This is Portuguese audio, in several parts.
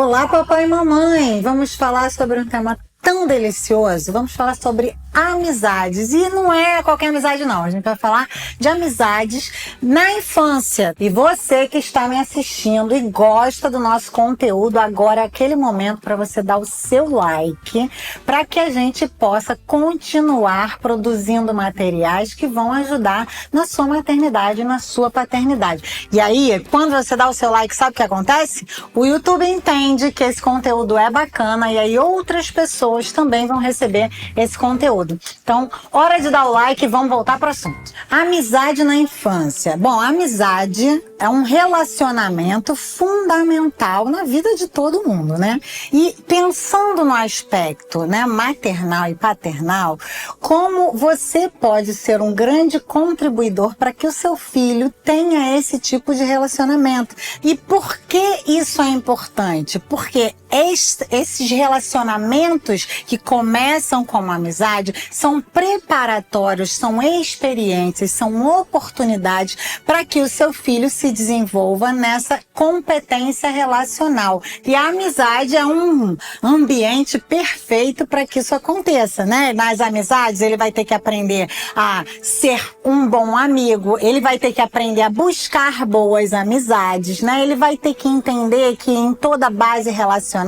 Olá, papai e mamãe! Vamos falar sobre um tema tão delicioso. Vamos falar sobre amizades. E não é qualquer amizade, não. A gente vai falar de amizades na infância. E você que está me assistindo e gosta do nosso conteúdo, agora é aquele momento para você dar o seu like, para que a gente possa continuar produzindo materiais que vão ajudar na sua maternidade e na sua paternidade. E aí, quando você dá o seu like, sabe o que acontece? O YouTube entende que esse conteúdo é bacana e aí outras pessoas também vão receber esse conteúdo. Então, hora de dar o like e vamos voltar para o assunto. Amizade na infância. Bom, a amizade é um relacionamento fundamental na vida de todo mundo, né? E pensando no aspecto, né, maternal e paternal, como você pode ser um grande contribuidor para que o seu filho tenha esse tipo de relacionamento. E por que isso é importante? Porque esses relacionamentos que começam como amizade são preparatórios, são experiências, são oportunidades para que o seu filho se desenvolva nessa competência relacional. E a amizade é um ambiente perfeito para que isso aconteça, né? Nas amizades ele vai ter que aprender a ser um bom amigo, ele vai ter que aprender a buscar boas amizades, né? Ele vai ter que entender que em toda base relacional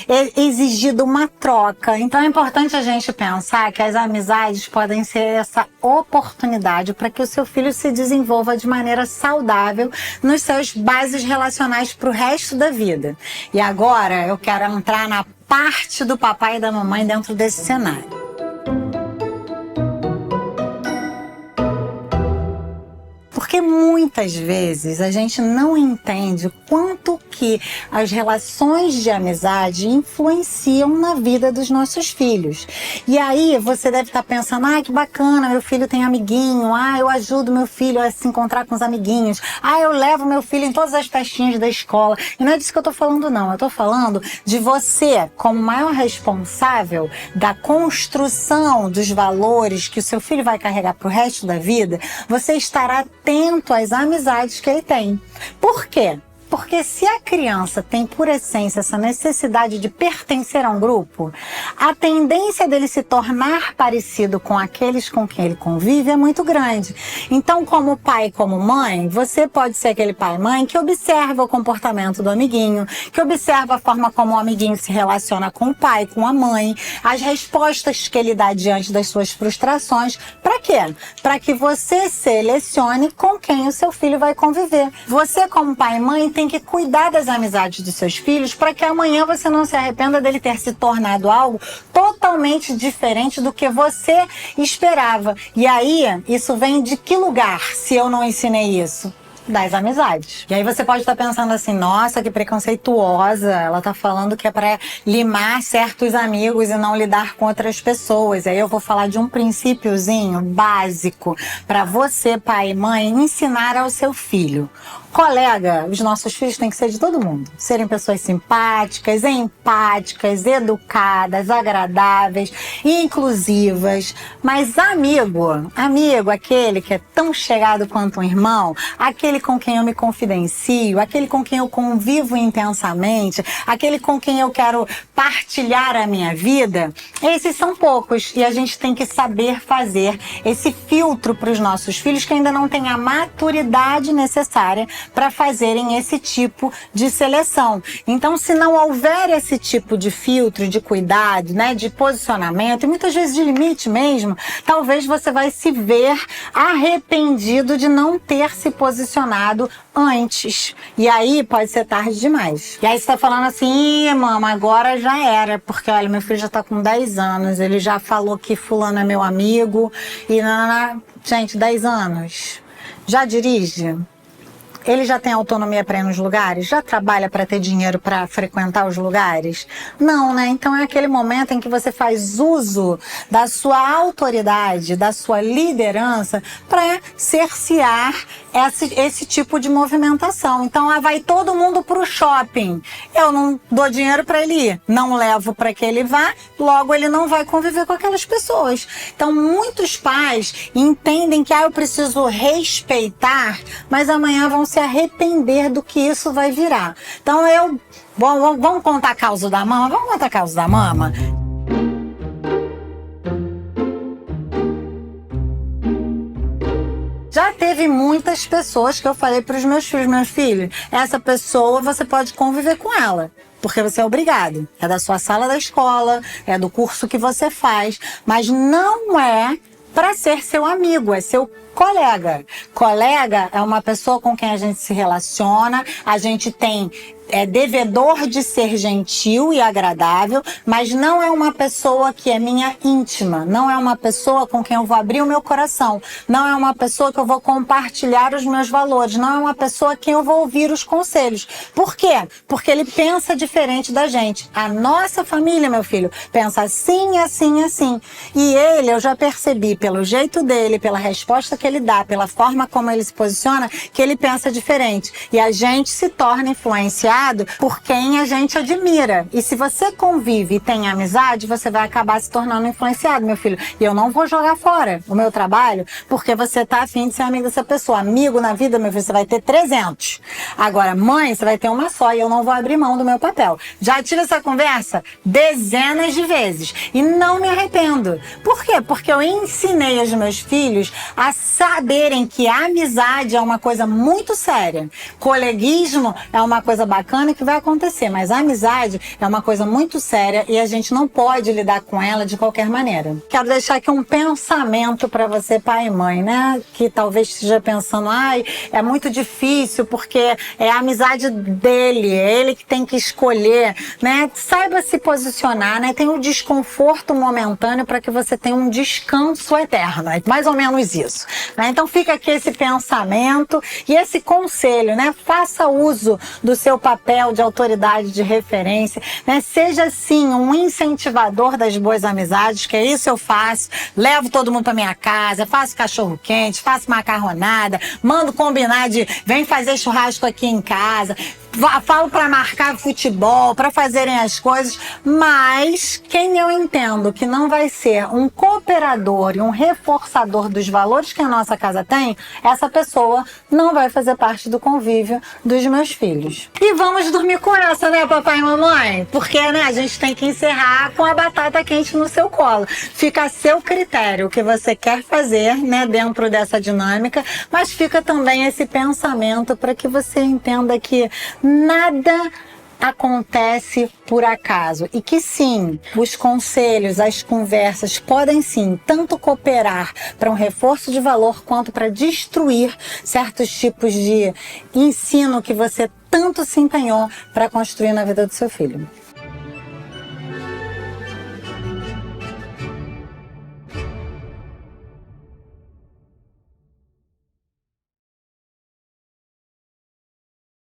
é exigida uma troca. Então é importante a gente pensar que as amizades podem ser essa oportunidade para que o seu filho se desenvolva de maneira saudável nos seus bases relacionais para o resto da vida. E agora eu quero entrar na parte do papai e da mamãe dentro desse cenário. Porque muitas vezes a gente não entende quanto que as relações de amizade influenciam na vida dos nossos filhos. E aí você deve estar pensando, que bacana, meu filho tem amiguinho, eu ajudo meu filho a se encontrar com os amiguinhos, eu levo meu filho em todas as festinhas da escola. E não é disso que eu estou falando, não. Eu estou falando de você, como maior responsável da construção dos valores que o seu filho vai carregar para o resto da vida, você estará atento às amizades que ele tem. Por quê? Porque se a criança tem por essência essa necessidade de pertencer a um grupo, a tendência dele se tornar parecido com aqueles com quem ele convive é muito grande. Então, como pai e como mãe, você pode ser aquele pai e mãe que observa o comportamento do amiguinho, que observa a forma como o amiguinho se relaciona com o pai, com a mãe, as respostas que ele dá diante das suas frustrações. Para quê? Para que você selecione com quem o seu filho vai conviver. Você, como pai e mãe, tem que cuidar das amizades dos seus filhos para que amanhã você não se arrependa dele ter se tornado algo totalmente diferente do que você esperava. E aí, isso vem de que lugar, se eu não ensinei isso? Das amizades. E aí você pode estar pensando assim, nossa, que preconceituosa, ela tá falando que é para limar certos amigos e não lidar com outras pessoas. E aí eu vou falar de um princípiozinho básico para você, pai e mãe, ensinar ao seu filho. Colega, os nossos filhos têm que ser de todo mundo. Serem pessoas simpáticas, empáticas, educadas, agradáveis, inclusivas. Mas amigo, aquele que é tão chegado quanto um irmão, aquele com quem eu me confidencio, aquele com quem eu convivo intensamente, aquele com quem eu quero partilhar a minha vida, esses são poucos. E a gente tem que saber fazer esse filtro para os nossos filhos que ainda não têm a maturidade necessária para fazerem esse tipo de seleção. Então, se não houver esse tipo de filtro, de cuidado, né, de posicionamento, e muitas vezes de limite mesmo, talvez você vai se ver arrependido de não ter se posicionado antes. E aí pode ser tarde demais. E aí você tá falando assim, mama, agora já era, porque olha, meu filho já tá com 10 anos, ele já falou que fulano é meu amigo, e gente, 10 anos, já dirige? Ele já tem autonomia para ir nos lugares? Já trabalha para ter dinheiro para frequentar os lugares? Não, né? Então é aquele momento em que você faz uso da sua autoridade, da sua liderança para cercear esse tipo de movimentação. Então, vai todo mundo para o shopping. Eu não dou dinheiro para ele ir, não levo para que ele vá, logo ele não vai conviver com aquelas pessoas. Então, muitos pais entendem que eu preciso respeitar, mas amanhã vão se arrepender do que isso vai virar. Então, vamos contar a causa da mama? Vamos contar a causa da mama? Já teve muitas pessoas que eu falei para os meus filhos, essa pessoa você pode conviver com ela, porque você é obrigado. É da sua sala da escola, é do curso que você faz, mas não é para ser seu amigo, é seu colega. Colega é uma pessoa com quem a gente se relaciona, a gente é devedor de ser gentil e agradável, mas não é uma pessoa que é minha íntima, não é uma pessoa com quem eu vou abrir o meu coração, não é uma pessoa que eu vou compartilhar os meus valores, não é uma pessoa que eu vou ouvir os conselhos. Por quê? Porque ele pensa diferente da gente. A nossa família, meu filho, pensa assim, assim, assim. E ele, eu já percebi pelo jeito dele, pela resposta que ele dá, pela forma como ele se posiciona, que ele pensa diferente. E a gente se torna influenciado por quem a gente admira. E se você convive e tem amizade, você vai acabar se tornando influenciado, meu filho. E eu não vou jogar fora o meu trabalho porque você tá afim de ser amigo dessa pessoa. Amigo na vida, meu filho, você vai ter 300. Agora, mãe, você vai ter uma só e eu não vou abrir mão do meu papel. Já tive essa conversa dezenas de vezes e não me arrependo. Por quê? Porque eu ensinei os meus filhos a saberem que a amizade é uma coisa muito séria. Coleguismo é uma coisa bacana que vai acontecer, mas a amizade é uma coisa muito séria e a gente não pode lidar com ela de qualquer maneira. Quero deixar aqui um pensamento para você, pai e mãe, né? Que talvez esteja pensando, é muito difícil porque é a amizade dele, é ele que tem que escolher, né? Saiba se posicionar, né? Tem um desconforto momentâneo para que você tenha um descanso eterno, é mais ou menos isso, né? Então fica aqui esse pensamento e esse conselho, né? Faça uso do seu papel de autoridade, de referência, né? Seja sim um incentivador das boas amizades, que é isso eu faço, levo todo mundo para minha casa, faço cachorro quente, faço macarronada, mando combinar de vem fazer churrasco aqui em casa, falo para marcar futebol, para fazerem as coisas, mas quem eu entendo que não vai ser um cooperador e um reforçador dos valores que a nossa casa tem, essa pessoa não vai fazer parte do convívio dos meus filhos. E vamos dormir com essa, né, papai e mamãe? Porque, né, a gente tem que encerrar com a batata quente no seu colo. Fica a seu critério o que você quer fazer, né, dentro dessa dinâmica, mas fica também esse pensamento para que você entenda que nada acontece por acaso e que sim, os conselhos, as conversas podem sim tanto cooperar para um reforço de valor quanto para destruir certos tipos de ensino que você tanto se empenhou para construir na vida do seu filho.